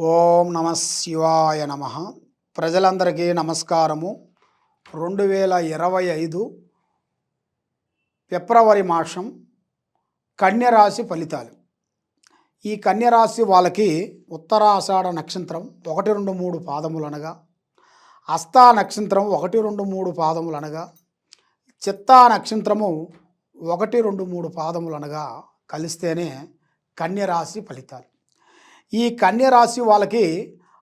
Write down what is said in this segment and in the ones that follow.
ఓం నమ శివాయ నమ. ప్రజలందరికీ నమస్కారము. 2025 ఫిబ్రవరి మాసం కన్యరాశి ఫలితాలు. ఈ కన్యరాశి వాళ్ళకి ఉత్తరాషాఢ నక్షత్రం 1, 2, 3 పాదములు అనగా, హస్తా నక్షత్రం 1, 2, 3 పాదములు అనగా, చిత్తా నక్షత్రము 1, 2, 3 పాదములు అనగా కలిస్తేనే కన్యరాశి ఫలితాలు. ఈ కన్యరాశి వాళ్ళకి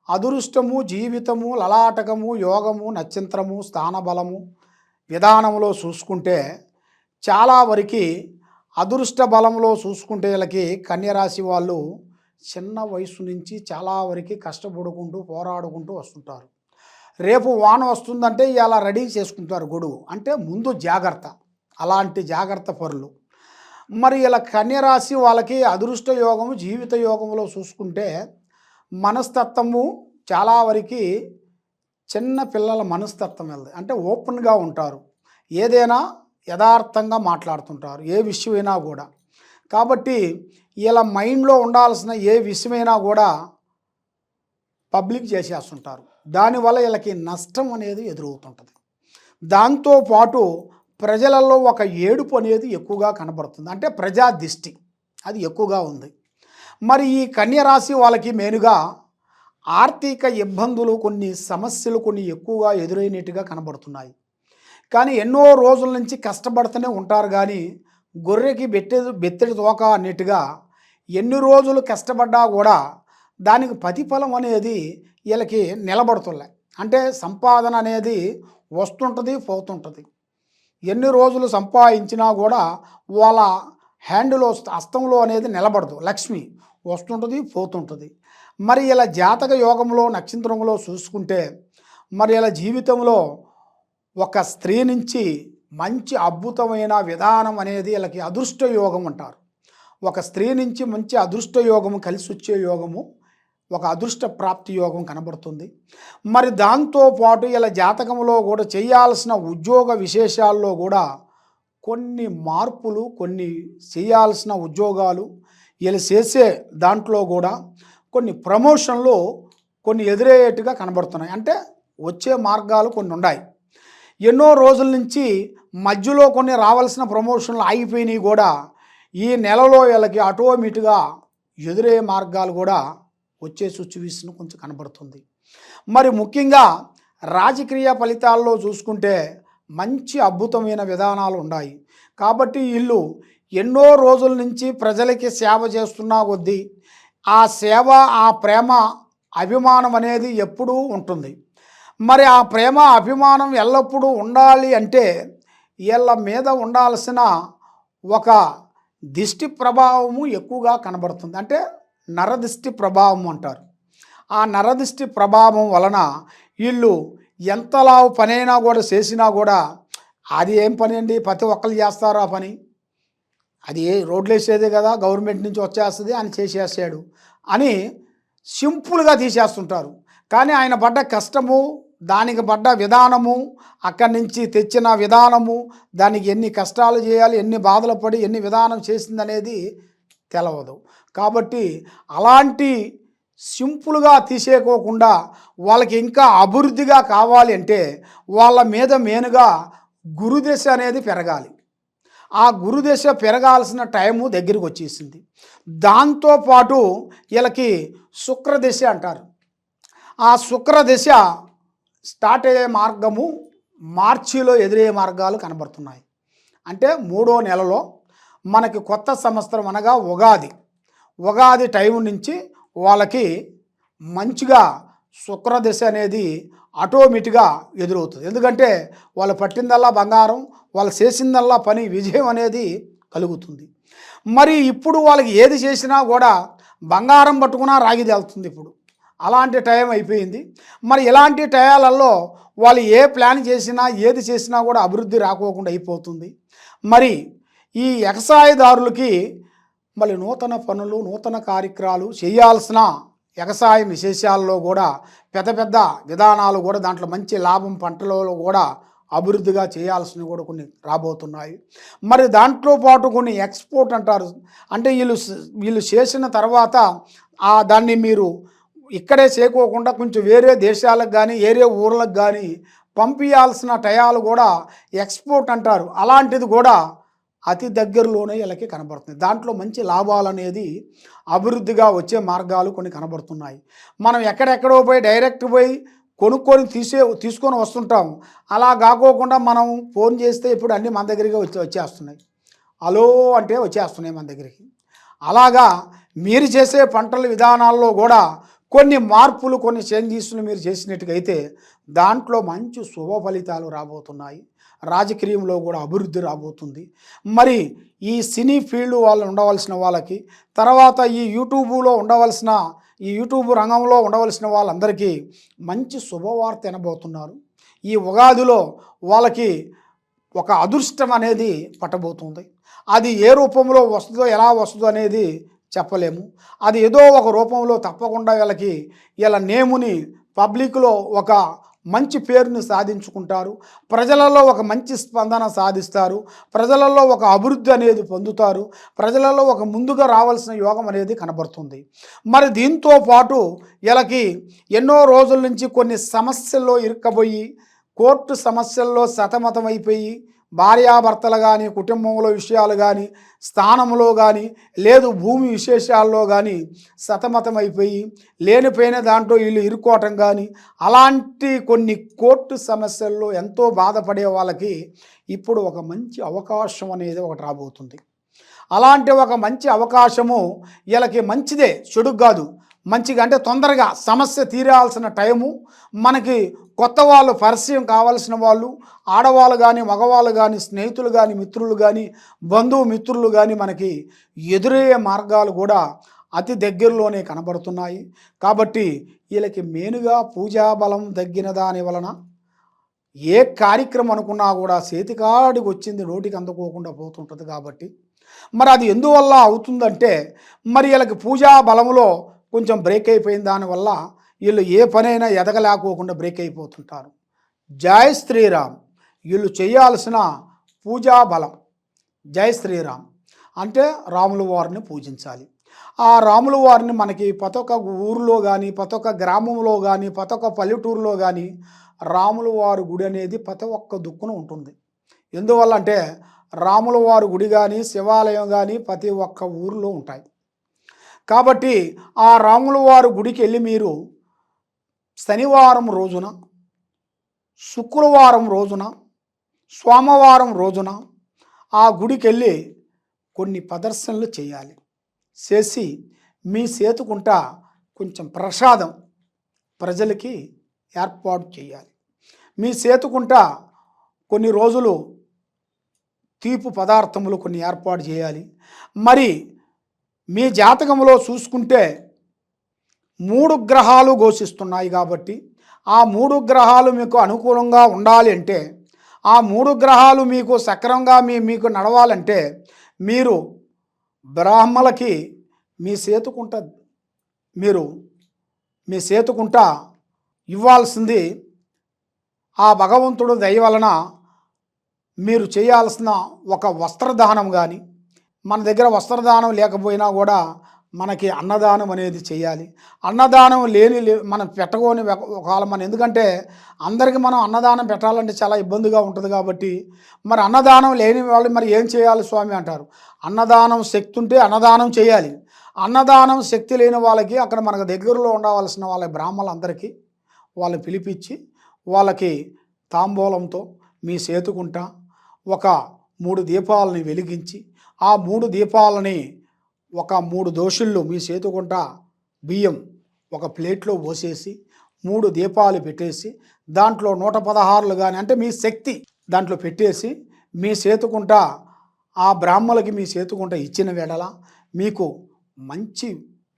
అదృష్టము, జీవితము, లలాటకము, యోగము, నక్షత్రము, స్థానబలము విధానంలో చూసుకుంటే చాలా వరకు అదృష్ట బలంలో చూసుకుంటే వీళ్ళకి కన్యరాశి వాళ్ళు చిన్న వయసు నుంచి చాలా వరకు కష్టపడుకుంటూ పోరాడుకుంటూ వస్తుంటారు. రేపు వాన వస్తుందంటే ఇలా రెడీ చేసుకుంటారు గొడుగు, అంటే ముందు జాగ్రత్త. అలాంటి జాగ్రత్త పరులు. మరి ఇలా కన్యరాశి వాళ్ళకి అదృష్ట యోగము, జీవిత యోగంలో చూసుకుంటే మనస్తత్వము చాలా వరకు చిన్న పిల్లల మనస్తత్వం వెళ్ళదు, అంటే ఓపెన్గా ఉంటారు. ఏదైనా యథార్థంగా మాట్లాడుతుంటారు, ఏ విషయమైనా కూడా. కాబట్టి ఇలా మైండ్లో ఉండాల్సిన ఏ విషయమైనా కూడా పబ్లిక్ చేసేస్తుంటారు. దానివల్ల వీళ్ళకి నష్టం అనేది ఎదురవుతుంటుంది. దాంతోపాటు ప్రజలలో ఒక ఏడుపు అనేది ఎక్కువగా కనబడుతుంది, అంటే ప్రజా దిష్టి అది ఎక్కువగా ఉంది. మరి ఈ కన్యరాశి వాళ్ళకి మెయిన్గా ఆర్థిక ఇబ్బందులు, కొన్ని సమస్యలు కొన్ని ఎక్కువగా ఎదురైనట్టుగా కనబడుతున్నాయి. కానీ ఎన్నో రోజుల నుంచి కష్టపడుతూనే ఉంటారు, కానీ గొర్రెకి బెత్తడి తోక అన్నట్టుగా ఎన్ని రోజులు కష్టపడ్డా కూడా దానికి ప్రతిఫలం అనేది వీళ్ళకి నిలబడుతున్నాయి. అంటే సంపాదన అనేది వస్తుంటుంది, పోతుంటుంది. ఎన్ని రోజులు సంపాదించినా కూడా వాళ్ళ హ్యాండ్లో, హస్తంలో అనేది నిలబడదు. లక్ష్మి వస్తుంటుంది, పోతుంటుంది. మరి ఇలా జాతక యోగంలో, నక్షత్రంలో చూసుకుంటే మరి ఇలా జీవితంలో ఒక స్త్రీ నుంచి మంచి అద్భుతమైన విధానం అనేది వీళ్ళకి అదృష్ట యోగం అంటారు. ఒక స్త్రీ నుంచి మంచి అదృష్ట యోగము, కలిసి వచ్చే యోగము, ఒక అదృష్ట ప్రాప్తి యోగం కనబడుతుంది. మరి దాంతోపాటు ఇలా జాతకంలో కూడా చేయాల్సిన ఉద్యోగ విశేషాల్లో కూడా కొన్ని మార్పులు, కొన్ని చేయాల్సిన ఉద్యోగాలు వీళ్ళు చేసే దాంట్లో కూడా కొన్ని ప్రమోషన్లు కొన్ని ఎదురయ్యేట్టుగా కనబడుతున్నాయి. అంటే వచ్చే మార్గాలు కొన్ని ఉన్నాయి. ఎన్నో రోజుల నుంచి మధ్యలో కొన్ని రావాల్సిన ప్రమోషన్లు ఆగిపోయినాయి కూడా ఈ నెలలో వీళ్ళకి ఆటోమేటిక్గా ఎదురయ్యే మార్గాలు కూడా వచ్చే సిచ్యువేషన్ కొంచెం కనబడుతుంది. మరి ముఖ్యంగా రాజకీయ ఫలితాల్లో చూసుకుంటే మంచి అద్భుతమైన విధానాలు ఉన్నాయి. కాబట్టి వీళ్ళు ఎన్నో రోజుల నుంచి ప్రజలకి సేవ చేస్తున్నా కొద్దీ ఆ సేవ, ఆ ప్రేమ, అభిమానం అనేది ఎప్పుడూ ఉంటుంది. మరి ఆ ప్రేమ, అభిమానం ఎల్లప్పుడూ ఉండాలి అంటే వీళ్ళ మీద ఉండాల్సిన ఒక దిష్టి ప్రభావము ఎక్కువగా కనబడుతుంది. అంటే నరదిష్టి ప్రభావం అంటారు. ఆ నరదిష్టి ప్రభావం వలన వీళ్ళు ఎంతలా పనైనా కూడా చేసినా కూడా అది ఏం పని అండి, ప్రతి ఒక్కరు చేస్తారు ఆ పని, అది రోడ్లు వేసేదే కదా, గవర్నమెంట్ నుంచి వచ్చేస్తుంది అని చేసేసాడు అని సింపుల్గా తీసేస్తుంటారు. కానీ ఆయన పడ్డ కష్టము, దానికి పడ్డ విధానము, అక్కడి నుంచి తెచ్చిన విధానము, దానికి ఎన్ని కష్టాలు చేయాలి, ఎన్ని బాధలు పడి ఎన్ని విధానం చేసిందనేది తెలవదు. కాబట్టి అలాంటి సింపుల్గా తీసేయకోకుండా వాళ్ళకి ఇంకా అభివృద్ధిగా కావాలి అంటే వాళ్ళ మీద మెయిన్గా గురుదశ అనేది పెరగాలి. ఆ గురుదశ పెరగాల్సిన టైము దగ్గరికి వచ్చేసింది. దాంతోపాటు వీళ్ళకి శుక్రదశ అంటారు. ఆ శుక్రదశ స్టార్ట్ అయ్యే మార్గము మార్చిలో ఎదురయ్యే మార్గాలు కనబడుతున్నాయి. అంటే 3వ నెలలో మనకి కొత్త సంవత్సరం అనగా ఉగాది టైం నుంచి వాళ్ళకి మంచిగా శుక్రదశ అనేది ఆటోమేటిక్గా ఎదురవుతుంది. ఎందుకంటే వాళ్ళు పట్టిందల్లా బంగారం, వాళ్ళు చేసిందల్లా పని విజయం అనేది కలుగుతుంది. మరి ఇప్పుడు వాళ్ళకి ఏది చేసినా కూడా బంగారం పట్టుకున్నా రాగి తేలుతుంది. ఇప్పుడు అలాంటి టైం అయిపోయింది. మరి ఇలాంటి టయాలలో వాళ్ళు ఏ ప్లాన్ చేసినా, ఏది చేసినా కూడా అభివృద్ధి రాకోకుండా అయిపోతుంది. మరి ఈ వ్యవసాయదారులకి మళ్ళీ నూతన పనులు, నూతన కార్యక్రమాలు చేయాల్సిన వ్యవసాయ విశేషాల్లో కూడా పెద్ద పెద్ద విధానాలు కూడా దాంట్లో మంచి లాభం, పంటలలో కూడా అభివృద్ధిగా చేయాల్సినవి కూడా కొన్ని రాబోతున్నాయి. మరి దాంట్లో పాటు కొన్ని ఎక్స్పోర్ట్ అంటారు. అంటే వీళ్ళు చేసిన తర్వాత దాన్ని మీరు ఇక్కడే చేయకోకుండా కొంచెం వేరే దేశాలకు కానీ వేరే ఊర్లకు కానీ పంపించాల్సిన టయాలు కూడా ఎక్స్పోర్ట్ అంటారు, అలాంటిది కూడా అతి దగ్గరలోనే వీళ్ళకి కనబడుతుంది. దాంట్లో మంచి లాభాలు అనేది అభివృద్ధిగా వచ్చే మార్గాలు కొన్ని కనబడుతున్నాయి. మనం ఎక్కడెక్కడో పోయి డైరెక్ట్ పోయి కొనుక్కొని తీసుకొని వస్తుంటాం. అలా కాకోకుండా మనం ఫోన్ చేస్తే ఇప్పుడు అన్నీ మన దగ్గరికి వచ్చేస్తున్నాయి. హలో అంటే వచ్చేస్తున్నాయి మన దగ్గరికి. అలాగా మీరు చేసే పంటల విధానాల్లో కూడా కొన్ని మార్పులు, కొన్ని చేంజెస్లు మీరు చేసినట్టుగైతే దాంట్లో మంచి శుభ ఫలితాలు రాబోతున్నాయి. రాజకీయంలో కూడా అభివృద్ధి రాబోతుంది. మరి ఈ సినీ ఫీల్డ్ వాళ్ళు ఉండవలసిన వాళ్ళకి, తర్వాత ఈ యూట్యూబ్ రంగంలో ఉండవలసిన వాళ్ళందరికీ మంచి శుభవార్త వినబోతున్నారు. ఈ ఉగాదిలో వాళ్ళకి ఒక అదృష్టం అనేది పట్టబోతుంది. అది ఏ రూపంలో వస్తుందో, ఎలా వస్తుందో అనేది చెప్పలేము. అది ఏదో ఒక రూపంలో తప్పకుండా వీళ్ళ నేముని పబ్లిక్లో ఒక మంచి పేరుని సాధించుకుంటారు. ప్రజలలో ఒక మంచి స్పందన సాధిస్తారు. ప్రజలలో ఒక అభివృద్ధి అనేది పొందుతారు. ప్రజలలో ఒక ముందుగా రావాల్సిన యోగం అనేది కనబడుతుంది. మరి దీంతో పాటు వీళ్ళకి ఎన్నో రోజుల నుంచి కొన్ని సమస్యల్లో ఇరుక్కబోయి, కోర్టు సమస్యల్లో సతమతమైపోయి, భార్యాభర్తలు కానీ, కుటుంబంలో విషయాలు కానీ, స్థానంలో కానీ, లేదు భూమి విశేషాల్లో కానీ సతమతమైపోయి లేనిపోయిన దాంట్లో వీళ్ళు ఇరుక్కోవటం కానీ, అలాంటి కొన్ని కోర్టు సమస్యల్లో ఎంతో బాధపడే వాళ్ళకి ఇప్పుడు ఒక మంచి అవకాశం అనేది ఒకటి రాబోతుంది. అలాంటి ఒక మంచి అవకాశము వీళ్ళకి మంచిదే, చెడు కాదు. మంచిగా అంటే తొందరగా సమస్య తీరాల్సిన టైము, మనకి కొత్త వాళ్ళు పరిచయం కావాల్సిన వాళ్ళు, ఆడవాళ్ళు కానీ, మగవాళ్ళు కానీ, స్నేహితులు కానీ, మిత్రులు కానీ, బంధుమిత్రులు కానీ మనకి ఎదురయ్యే మార్గాలు కూడా అతి దగ్గరలోనే కనబడుతున్నాయి. కాబట్టి వీళ్ళకి మెయిన్గా పూజాబలం తగ్గిన దాని వలన ఏ కార్యక్రమం అనుకున్నా కూడా చేతికాడికి వచ్చింది నోటికి అందుకోకుండా పోతుంటుంది. కాబట్టి మరి అది ఎందువల్ల అవుతుందంటే, మరి వీళ్ళకి పూజా బలంలో కొంచెం బ్రేక్ అయిపోయిన దానివల్ల వీళ్ళు ఏ పనైనా ఎదగలేకోకుండా బ్రేక్ అయిపోతుంటారు. జై శ్రీరామ్. వీళ్ళు చేయాల్సిన పూజా బలం జై శ్రీరామ్ అంటే రాముల వారిని పూజించాలి. ఆ రాముల వారిని మనకి ప్రతి ఒక్క ఊరిలో కానీ, ప్రతి ఒక్క గ్రామంలో కానీ, ప్రతి ఒక్క పల్లెటూరులో కానీ రాముల వారి గుడి అనేది ప్రతి ఒక్క దుక్కున ఉంటుంది. ఎందువల్ల అంటే రాముల వారి గుడి కానీ, శివాలయం కానీ ప్రతి ఒక్క ఊరిలో ఉంటాయి. కాబట్టి ఆ రాముల వారి గుడికి వెళ్ళి మీరు శనివారం రోజున, శుక్రవారం రోజున, సోమవారం రోజున ఆ గుడికి వెళ్ళి కొన్ని ప్రదర్శనలు చేయాలి. చేసి మీ చేతుకుంటా కొంచెం ప్రసాదం ప్రజలకి ఏర్పాటు చేయాలి. మీ చేతుకుంటా కొన్ని రోజులు తీపి పదార్థములు కొన్ని ఏర్పాటు చేయాలి. మరి మీ జాతకంలో చూసుకుంటే 3 గ్రహాలు ఘోషిస్తున్నాయి. కాబట్టి ఆ 3 గ్రహాలు మీకు అనుకూలంగా ఉండాలి అంటే, ఆ 3 గ్రహాలు మీకు సక్రమంగా మీకు నడవాలంటే మీరు బ్రాహ్మలకి మీ చేతుకుంట ఇవ్వాల్సింది ఆ భగవంతుడు దయ వలన మీరు చేయాల్సిన ఒక వస్త్రదానం కానీ, మన దగ్గర వస్త్రదానం లేకపోయినా కూడా మనకి అన్నదానం అనేది చేయాలి. అన్నదానం మనం పెట్టకోని ఒకవేళ మనం, ఎందుకంటే అందరికీ మనం అన్నదానం పెట్టాలంటే చాలా ఇబ్బందిగా ఉంటుంది. కాబట్టి మరి అన్నదానం లేని వాళ్ళు మరి ఏం చేయాలి స్వామి అంటారు. అన్నదానం శక్తి ఉంటే అన్నదానం చేయాలి. అన్నదానం శక్తి లేని వాళ్ళకి అక్కడ మనకు దగ్గరలో ఉండవలసిన వాళ్ళ బ్రాహ్మణులందరికీ వాళ్ళు పిలిపించి వాళ్ళకి తాంబూలంతో మీ చేతుకుంట ఒక 3 దీపాలని వెలిగించి, ఆ 3 దీపాలని ఒక 3 దోశల్లో మీ చేతుకుంట బియ్యం ఒక ప్లేట్లో పోసేసి 3 దీపాలు పెట్టేసి దాంట్లో 116 కానీ అంటే మీ శక్తి దాంట్లో పెట్టేసి మీ చేతుకుంట ఆ బ్రాహ్మణులకి మీ చేతుకుంట ఇచ్చిన వేళ మీకు మంచి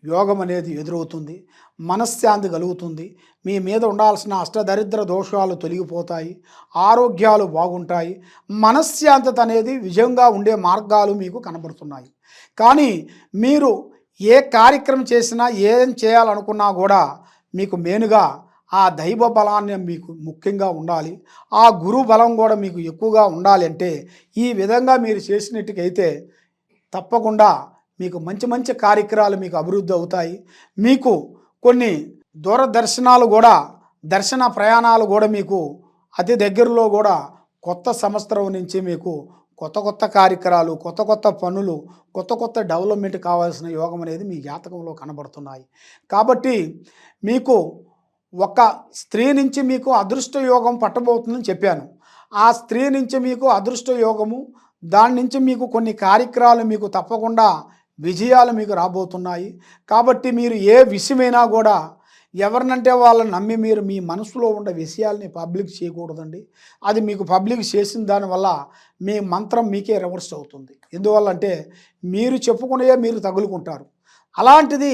యోగం అనేది ఎదురవుతుంది. మనశ్శాంతి కలుగుతుంది. మీ మీద ఉండాల్సిన అష్టదరిద్ర దోషాలు తొలగిపోతాయి. ఆరోగ్యాలు బాగుంటాయి. మనశ్శాంతత అనేది విజయంగా ఉండే మార్గాలు మీకు కనబడుతున్నాయి. కానీ మీరు ఏ కార్యక్రమం చేసినా, ఏం చేయాలనుకున్నా కూడా మీకు మెయిన్గా ఆ దైవ బలాన్ని మీకు ముఖ్యంగా ఉండాలి. ఆ గురు బలం కూడా మీకు ఎక్కువగా ఉండాలి. అంటే ఈ విధంగా మీరు చేసినట్టుకైతే తప్పకుండా మీకు మంచి మంచి కార్యక్రమాలు మీకు అభివృద్ధి అవుతాయి. మీకు కొన్ని దూరదర్శనాలు కూడా దర్శన ప్రయాణాలు కూడా మీకు అతి దగ్గరలో కూడా కొత్త సంవత్సరం నుంచి మీకు కొత్త కొత్త కార్యక్రమాలు, కొత్త కొత్త పనులు, కొత్త కొత్త డెవలప్మెంట్ కావాల్సిన యోగం అనేది మీ జాతకంలో కనబడుతున్నాయి. కాబట్టి మీకు ఒక స్త్రీ నుంచి మీకు అదృష్ట యోగం పట్టబోతుందని చెప్పాను. ఆ స్త్రీ నుంచి మీకు అదృష్ట యోగము, దాని నుంచి మీకు కొన్ని కార్యక్రమాలు మీకు తప్పకుండా విజయాలు మీకు రాబోతున్నాయి. కాబట్టి మీరు ఏ విషయమైనా కూడా ఎవరినంటే వాళ్ళని నమ్మి మీరు మీ మనసులో ఉండే విషయాల్ని పబ్లిక్ చేయకూడదండి. అది మీకు పబ్లిక్ చేసిన దానివల్ల మీ మంత్రం మీకే రివర్స్ అవుతుంది. ఎందువల్లంటే మీరు చెప్పుకునే మీరు తగులుకుంటారు. అలాంటిది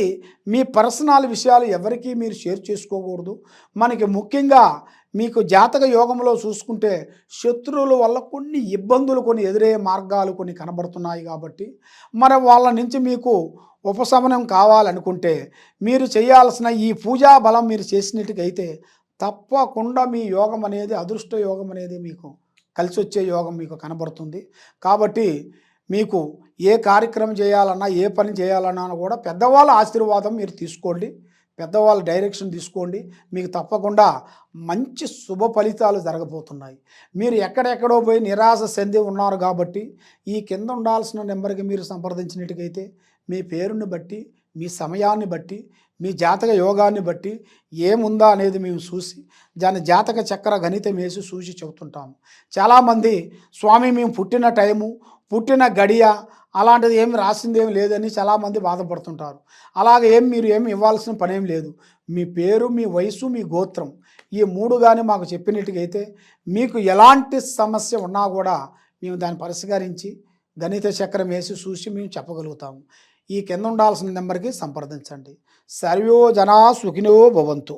మీ పర్సనల్ విషయాలు ఎవరికీ మీరు షేర్ చేసుకోకూడదు. మనకి ముఖ్యంగా మీకు జాతక యోగంలో చూసుకుంటే శత్రువుల వల్ల కొన్ని ఇబ్బందులు, కొన్ని ఎదురయ్యే మార్గాలు కొన్ని కనబడుతున్నాయి. కాబట్టి మరి వాళ్ళ నుంచి మీకు ఉపశమనం కావాలనుకుంటే మీరు చేయాల్సిన ఈ పూజా బలం మీరు చేసినట్టుకైతే తప్పకుండా మీ యోగం అనేది, అదృష్ట యోగం అనేది మీకు కలిసి వచ్చే యోగం మీకు కనబడుతుంది. కాబట్టి మీకు ఏ కార్యక్రమం చేయాలన్నా, ఏ పని చేయాలన్నా కూడా పెద్దవాళ్ళ ఆశీర్వాదం మీరు తీసుకోండి, పెద్దవాళ్ళ డైరెక్షన్ తీసుకోండి. మీకు తప్పకుండా మంచి శుభ ఫలితాలు జరగబోతున్నాయి. మీరు ఎక్కడెక్కడో పోయి నిరాశ చెంది ఉన్నారు కాబట్టి ఈ కింద ఉండాల్సిన నెంబర్కి మీరు సంప్రదించినట్టుకైతే మీ పేరుని బట్టి, మీ సమయాన్ని బట్టి, మీ జాతక యోగాన్ని బట్టి ఏముందా అనేది మేము చూసి దాని జాతక చక్ర గణితం వేసి చూసి చెబుతుంటాము. చాలామంది స్వామి మేము పుట్టిన టైము, పుట్టిన గడియ అలాంటిది ఏమి రాసిందేమి లేదని చాలామంది బాధపడుతుంటారు. అలాగే మీరు ఏమి ఇవ్వాల్సిన పనేం లేదు. మీ పేరు, మీ వయసు, మీ గోత్రం ఈ 3 కానీ మాకు చెప్పినట్టుగైతే మీకు ఎలాంటి సమస్య ఉన్నా కూడా మేము దాన్ని పరిష్కరించి గణిత చక్రం వేసి చూసి మేము చెప్పగలుగుతాము. ఈ కింద ఉండాల్సిన నెంబర్కి సంప్రదించండి. సర్వో జనా సుఖినో భవంతు.